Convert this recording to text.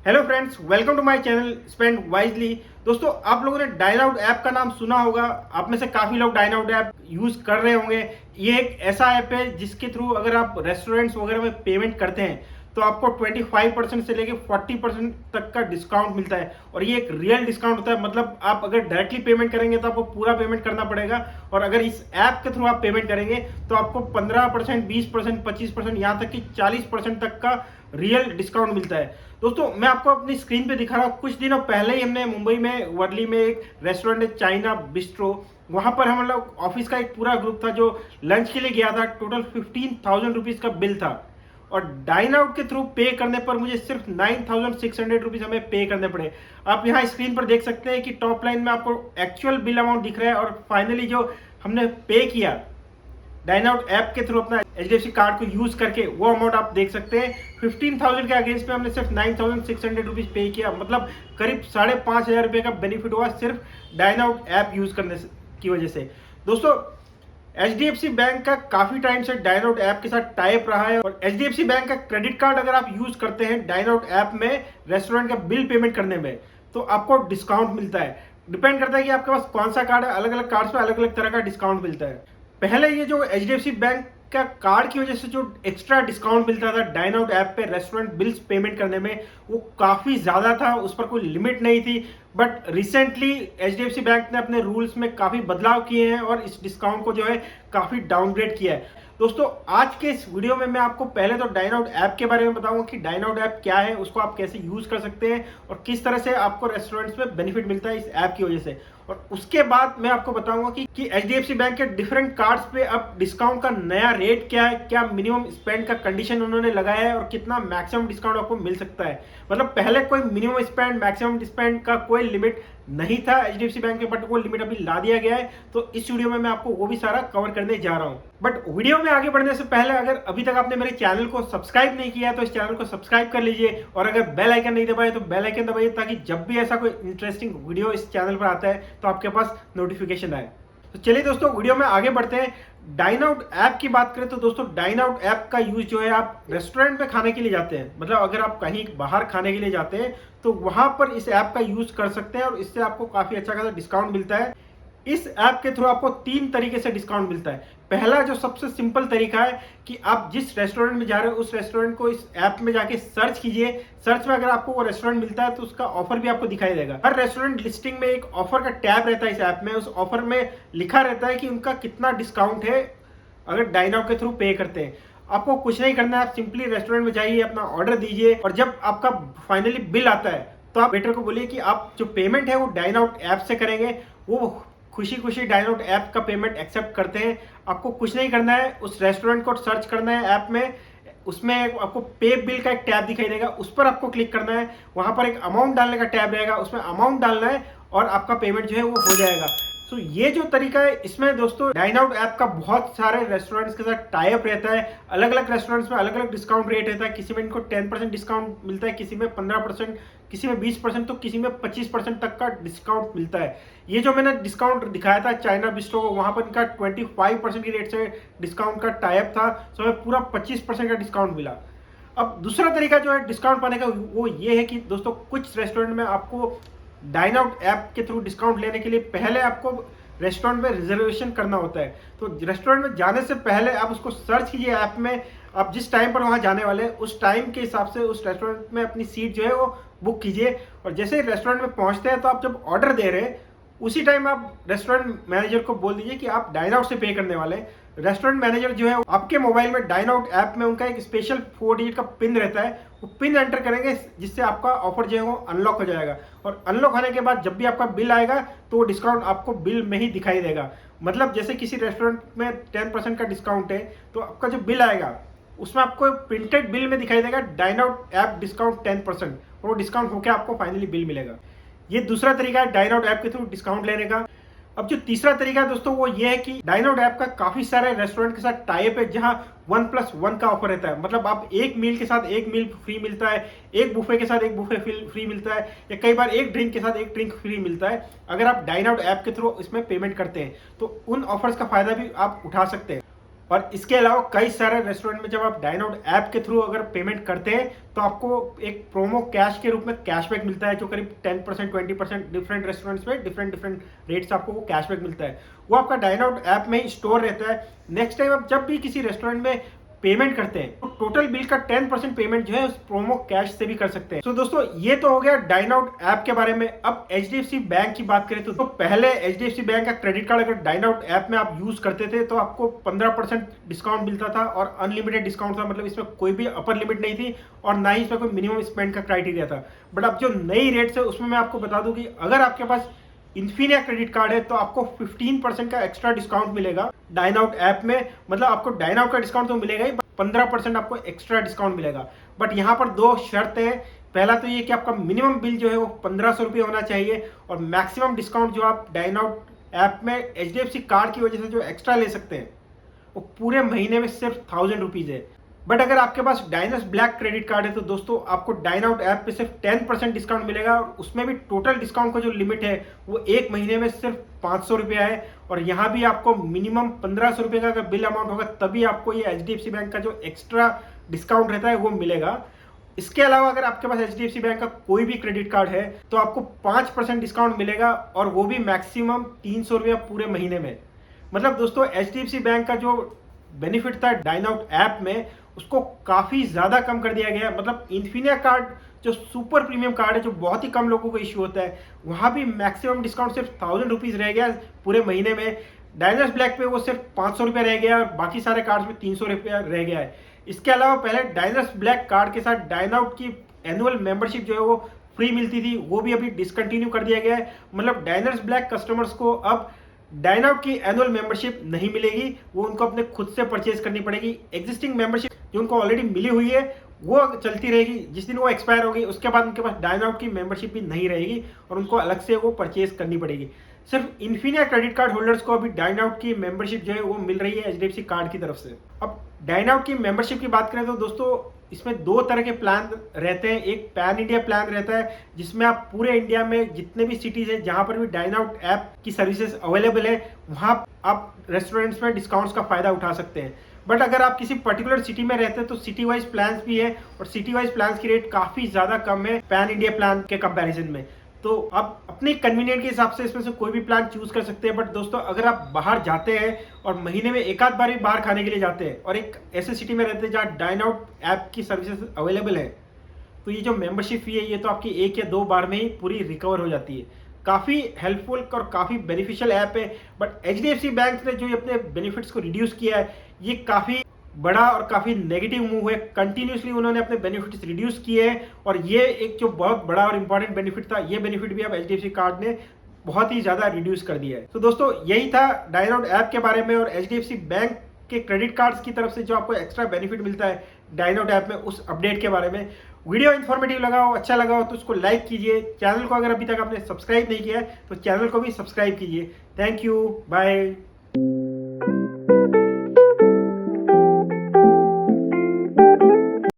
Hello friends, welcome to my channel spend wisely. दोस्तों, आप लोगों ने डाइन आउट ऐप का नाम सुना होगा। आप में से काफी लोग डाइन आउट ऐप यूज कर रहे होंगे। ये एक ऐसा ऐप है जिसके थ्रू अगर आप रेस्टोरेंट्स वगैरह में पेमेंट करते हैं तो आपको 25% से लेके 40% तक का डिस्काउंट मिलता है। और ये एक रियल डिस्काउंट होता है। मतलब आप अगर डायरेक्टली पेमेंट करेंगे तो आपको पूरा पेमेंट करना पड़ेगा, और अगर इस ऐप के थ्रू आप पेमेंट करेंगे तो आपको 15%, 20%, 25%, यहाँ तक कि 40% तक का रियल डिस्काउंट मिलता है। दोस्तों, मैं आपको अपनी स्क्रीन पे दिखा रहा हूँ। कुछ दिनों पहले ही हमने मुंबई में वर्ली में एक रेस्टोरेंट है, चाइना बिस्ट्रो। वहां पर हम लोग ऑफिस का एक पूरा ग्रुप था जो लंच के लिए गया था। टोटल 15,000 रुपीज का बिल था, और डाइन आउट के थ्रू पे करने पर मुझे सिर्फ 9,600 रुपीज हमें पे करने पड़े। आप यहाँ स्क्रीन पर देख सकते हैं कि टॉप लाइन में आपको एक्चुअल बिल अमाउंट दिख रहा है, और फाइनली जो हमने पे किया डाइन आउट ऐप के थ्रू अपना HDFC कार्ड को यूज करके, वो अमाउंट आप देख सकते हैं। 15,000 के अगेंस्ट में हमने सिर्फ 9,600 रुपीज पे किया। मतलब करीब 5,500 रुपए का बेनिफिट हुआ सिर्फ डाइन आउट ऐप यूज करने की वजह से। दोस्तों, HDFC बैंक का काफी टाइम से डाइन आउट ऐप के साथ टाइप रहा है, और HDFC बैंक का क्रेडिट कार्ड अगर आप यूज करते हैं डाइन आउट ऐप में रेस्टोरेंट का बिल पेमेंट करने में, तो आपको डिस्काउंट मिलता है। डिपेंड करता है कि आपके पास कौन सा कार्ड है। अलग अलग कार्ड्स पे अलग अलग तरह का डिस्काउंट मिलता है। पहले ये जो HDFC बैंक का कार्ड की वजह से जो एक्स्ट्रा डिस्काउंट मिलता था डाइन आउट ऐप पे रेस्टोरेंट बिल्स पेमेंट करने में, वो काफी ज्यादा था। उस पर कोई लिमिट नहीं थी। बट रिसेंटली HDFC बैंक ने अपने रूल्स में काफी बदलाव किए हैं और इस डिस्काउंट को जो है काफी डाउनग्रेड किया है। दोस्तों, आज के इस वीडियो में मैं आपको पहले तो डाइन आउट ऐप के बारे में बताऊंगा कि डाइन आउट ऐप क्या है, उसको आप कैसे यूज कर सकते हैं, और किस तरह से आपको रेस्टोरेंट्स में बेनिफिट मिलता है इस ऐप की वजह से। और उसके बाद मैं आपको बताऊंगा कि HDFC बैंक के डिफरेंट कार्ड्स पे अब डिस्काउंट का नया रेट क्या है, क्या मिनिमम स्पेंड का कंडीशन उन्होंने लगाया है, और कितना मैक्सिमम डिस्काउंट आपको मिल सकता है। मतलब पहले कोई मिनिमम स्पेंड, मैक्सिमम स्पेंड का कोई लिमिट नहीं था HDFC बैंक में, बट वो लिमिट अभी ला दिया गया है। तो इस वीडियो में मैं आपको वो भी सारा कवर करने जा रहा हूँ। बट वीडियो में आगे बढ़ने से पहले अगर अभी तक आपने मेरे चैनल को सब्सक्राइब नहीं किया है तो इस चैनल को सब्सक्राइब कर लीजिए, और अगर बेल आइकन नहीं दबाए तो बेल आइकन दबाइए, ताकि जब भी ऐसा कोई इंटरेस्टिंग वीडियो इस चैनल पर आता है तो आपके पास नोटिफिकेशन आए। तो चलिए दोस्तों, वीडियो में आगे बढ़ते हैं। डाइन आउट ऐप की बात करें तो दोस्तों, डाइन आउट ऐप का यूज जो है, आप रेस्टोरेंट में खाने के लिए जाते हैं, मतलब अगर आप कहीं बाहर खाने के लिए जाते हैं तो वहां पर इस ऐप का यूज कर सकते हैं, और इससे आपको काफी अच्छा खासा डिस्काउंट मिलता है। इस ऐप के थ्रू आपको 3 तरीके से डिस्काउंट मिलता है। पहला जो सबसे सिंपल तरीका है कि आप जिस रेस्टोरेंट में जा रहे हो उस रेस्टोरेंट को इस ऐप में जाके सर्च कीजिए। सर्च में अगर आपको वो रेस्टोरेंट मिलता है तो उसका ऑफर भी आपको दिखाई देगा। हर रेस्टोरेंट लिस्टिंग में एक ऑफर का टैब रहता है इस ऐप में। उस ऑफर में लिखा रहता है कि उनका कितना डिस्काउंट है अगर डाइन आउट के थ्रू पे करते हैं। आपको कुछ नहीं करना है, आप सिंपली रेस्टोरेंट में जाइए, अपना ऑर्डर दीजिए, और जब आपका फाइनली बिल आता है तो आप वेटर को बोलिए कि आप जो पेमेंट है वो डाइन आउट ऐप से करेंगे। वो खुशी खुशी डाइन आउट ऐप का पेमेंट एक्सेप्ट करते हैं। आपको कुछ नहीं करना है, उस रेस्टोरेंट को सर्च करना है ऐप में। उसमें आपको पे बिल का एक टैब दिखाई देगा, उस पर आपको क्लिक करना है। वहां पर एक अमाउंट डालने का टैब रहेगा, उसमें अमाउंट डालना है और आपका पेमेंट जो है वो हो जाएगा। तो ये जो तरीका है, इसमें दोस्तों डाइन आउट ऐप का बहुत सारे रेस्टोरेंट्स के साथ टाई अप रहता है। अलग अलग रेस्टोरेंट्स में अलग अलग डिस्काउंट रेट रहता है। किसी में इनको 10% डिस्काउंट मिलता है, किसी में 15%, किसी में 20%, तो किसी में 25% तक का डिस्काउंट मिलता है। ये जो मैंने डिस्काउंट दिखाया था चाइना बिस्ट्रो को, वहां पर इनका 25% की रेट से डिस्काउंट का टाई अप था, तो हमें पूरा 25% का डिस्काउंट मिला। अब दूसरा तरीका जो है डिस्काउंट पाने का, वो ये है कि दोस्तों कुछ रेस्टोरेंट में आपको डाइन आउट ऐप के थ्रू डिस्काउंट लेने के लिए पहले आपको रेस्टोरेंट में रिजर्वेशन करना होता है। तो रेस्टोरेंट में जाने से पहले आप उसको सर्च कीजिए ऐप में। आप जिस टाइम पर वहां जाने वाले हैं उस टाइम के हिसाब से उस रेस्टोरेंट में अपनी सीट जो है वो बुक कीजिए, और जैसे ही रेस्टोरेंट में पहुंचते हैं तो आप जब ऑर्डर दे रहे हैं उसी टाइम आप रेस्टोरेंट मैनेजर को बोल दीजिए कि आप डाइन आउट से पे करने वाले हैं। रेस्टोरेंट मैनेजर जो है आपके मोबाइल में डाइन आउट ऐप में उनका एक स्पेशल 4 डिजिट का पिन रहता है, वो पिन एंटर करेंगे जिससे आपका ऑफर जो है वो अनलॉक हो जाएगा। और अनलॉक होने के बाद जब भी आपका बिल आएगा तो वो डिस्काउंट आपको बिल में ही दिखाई देगा। मतलब जैसे किसी रेस्टोरेंट में 10% का डिस्काउंट है, तो आपका जो बिल आएगा उसमें आपको प्रिंटेड बिल में दिखाई देगा डाइन आउट ऐप डिस्काउंट 10%, और वो डिस्काउंट होकर आपको फाइनली बिल मिलेगा। ये दूसरा तरीका है डाइन आउट ऐप के थ्रू डिस्काउंट लेने का। अब जो तीसरा तरीका है दोस्तों, वो ये है कि डाइन आउट ऐप का काफी सारे रेस्टोरेंट के साथ टाई अप है, जहां 1+1 का ऑफर रहता है। मतलब आप एक मील के साथ एक मील फ्री मिलता है, एक बुफे के साथ एक बुफे फ्री मिलता है, या कई बार एक ड्रिंक के साथ एक ड्रिंक फ्री मिलता है अगर आप डाइन आउट ऐप के थ्रू इसमें पेमेंट करते हैं। तो उन ऑफर्स का फायदा भी आप उठा सकते हैं। और इसके अलावा कई सारे रेस्टोरेंट में जब आप डाइनआउट ऐप के थ्रू अगर पेमेंट करते हैं तो आपको एक प्रोमो कैश के रूप में कैशबैक मिलता है, जो करीब 10% 20% डिफरेंट रेस्टोरेंट्स में डिफरेंट रेट्स आपको वो कैशबैक मिलता है। वो आपका डाइनआउट ऐप में ही स्टोर रहता है। नेक्स्ट टाइम आप जब भी किसी रेस्टोरेंट में पेमेंट करते हैं तो टोटल बिल का 10% पेमेंट जो है उस प्रोमो कैश से भी कर सकते हैं। तो दोस्तों ये तो हो गया डाइनआउट ऐप के बारे में। अब HDFC बैंक की बात करें तो पहले HDFC बैंक का क्रेडिट कार्ड अगर डाइनआउट ऐप में आप यूज करते थे तो आपको 15% डिस्काउंट मिलता था और अनलिमिटेड डिस्काउंट था, मतलब इसमें कोई भी अपर लिमिट नहीं थी और ना ही इसमें कोई मिनिमम स्पेंड का क्राइटेरिया था। बट अब जो नई रेट्स है उसमें मैं आपको बता दूं कि अगर आपके पास इन्फिनिया क्रेडिट कार्ड है तो आपको 15% का एक्स्ट्रा डिस्काउंट मिलेगा डाइनआउट ऐप में। मतलब आपको डाइनआउट का डिस्काउंट तो मिलेगा ही, 15% आपको एक्स्ट्रा डिस्काउंट मिलेगा। बट यहाँ पर दो शर्त है। पहला तो ये कि आपका मिनिमम बिल जो है वो 1500 रुपये होना चाहिए और मैक्सिमम डिस्काउंट जो आप डाइनआउट ऐप में HDFC कार्ड की वजह से जो एक्स्ट्रा ले सकते हैं वो पूरे महीने में सिर्फ 1000 रुपीज़ है। बट अगर आपके पास डाइनस ब्लैक क्रेडिट कार्ड है तो दोस्तों आपको डाइनआउट ऐप पे सिर्फ 10% डिस्काउंट मिलेगा और उसमें भी टोटल डिस्काउंट का जो लिमिट है वो एक महीने में सिर्फ 500 रुपया है। और यहाँ भी आपको मिनिमम 1500 रुपये का अगर बिल अमाउंट होगा तभी आपको ये HDFC बैंक का जो एक्स्ट्रा डिस्काउंट रहता है वो मिलेगा। इसके अलावा अगर आपके पास HDFC बैंक का कोई भी क्रेडिट कार्ड है तो आपको 5% डिस्काउंट मिलेगा और वो भी मैक्सिमम 300 रुपया पूरे महीने में। मतलब दोस्तों HDFC बैंक का जो बेनिफिट था डाइनआउट ऐप में उसको काफ़ी ज़्यादा कम कर दिया गया है। मतलब इन्फिनिया कार्ड जो सुपर प्रीमियम कार्ड है जो बहुत ही कम लोगों को इश्यू होता है वहाँ भी मैक्सिमम डिस्काउंट सिर्फ 1000 रुपीज़ रह गया पूरे महीने में। डाइनस ब्लैक पे वो सिर्फ 500 रुपये रह गया और बाकी सारे कार्ड्स में 300 रुपया रह गया है। इसके अलावा पहले डाइनस ब्लैक कार्ड के साथ डाइनआउट की एनुअल मेंबरशिप जो है वो फ्री मिलती थी, वो भी अभी डिसकंटिन्यू कर दिया गया है। मतलब डाइनस ब्लैक कस्टमर्स को अब डाइनआउट की एनुअल मेंबरशिप नहीं मिलेगी, वो उनको अपने खुद से परचेज करनी पड़ेगी। एग्जिस्टिंग मेंबरशिप जो उनको ऑलरेडी मिली हुई है वो चलती रहेगी, जिस दिन वो एक्सपायर होगी उसके बाद उनके पास डाइनआउट की मेंबरशिप भी नहीं रहेगी और उनको अलग से वो परचेज करनी पड़ेगी। सिर्फ इन्फिनिया क्रेडिट कार्ड होल्डर्स को अभी डाइनआउट की मेंबरशिप जो है वो मिल रही है HDFC कार्ड की तरफ से। अब डाइनआउट की मेंबरशिप की बात करें तो दोस्तों इसमें दो तरह के प्लान रहते हैं। एक पैन इंडिया प्लान रहता है जिसमें आप पूरे इंडिया में जितने भी सिटीज़ हैं जहां पर भी डाइनआउट ऐप की सर्विसेज अवेलेबल है वहां आप रेस्टोरेंट्स में डिस्काउंट्स का फायदा उठा सकते हैं। बट अगर आप किसी पर्टिकुलर सिटी में रहते हैं तो सिटी वाइज प्लान्स भी है और सिटी वाइज प्लान्स की रेट काफ़ी ज़्यादा कम है पैन इंडिया प्लान के कंपैरिजन में। तो आप अपने कन्वीनियंट के हिसाब से इसमें से कोई भी प्लान चूज कर सकते हैं। बट दोस्तों अगर आप बाहर जाते हैं और महीने में एक आध बार भी बाहर खाने के लिए जाते हैं और एक ऐसे सिटी में रहते हैं जहाँ डाइनआउट ऐप की सर्विसेज अवेलेबल है तो ये जो मेंबरशिप फी है ये तो आपकी एक या दो बार में ही पूरी रिकवर हो जाती है। काफ़ी हेल्पफुल और काफ़ी बेनिफिशियल ऐप है। बट HDFC बैंक ने जो अपने बेनिफिट्स को रिड्यूस किया है ये काफ़ी बड़ा और काफ़ी नेगेटिव मूव है। कंटिन्यूसली उन्होंने अपने बेनिफिट्स रिड्यूस किए हैं और ये एक जो बहुत बड़ा और इंपॉर्टेंट बेनिफिट था ये बेनिफिट भी अब HDFC कार्ड ने बहुत ही ज़्यादा रिड्यूस कर दिया है। तो दोस्तों यही था डाइनआउट ऐप के बारे में और HDFC बैंक के क्रेडिट कार्ड्स की तरफ से जो आपको एक्स्ट्रा बेनिफिट मिलता है डाइनआउट ऐप में उस अपडेट के बारे में। वीडियो इन्फॉर्मेटिव लगा हो, अच्छा लगा हो तो उसको लाइक कीजिए। चैनल को अगर अभी तक आपने सब्सक्राइब नहीं किया है तो चैनल को भी सब्सक्राइब कीजिए। Thank you, bye.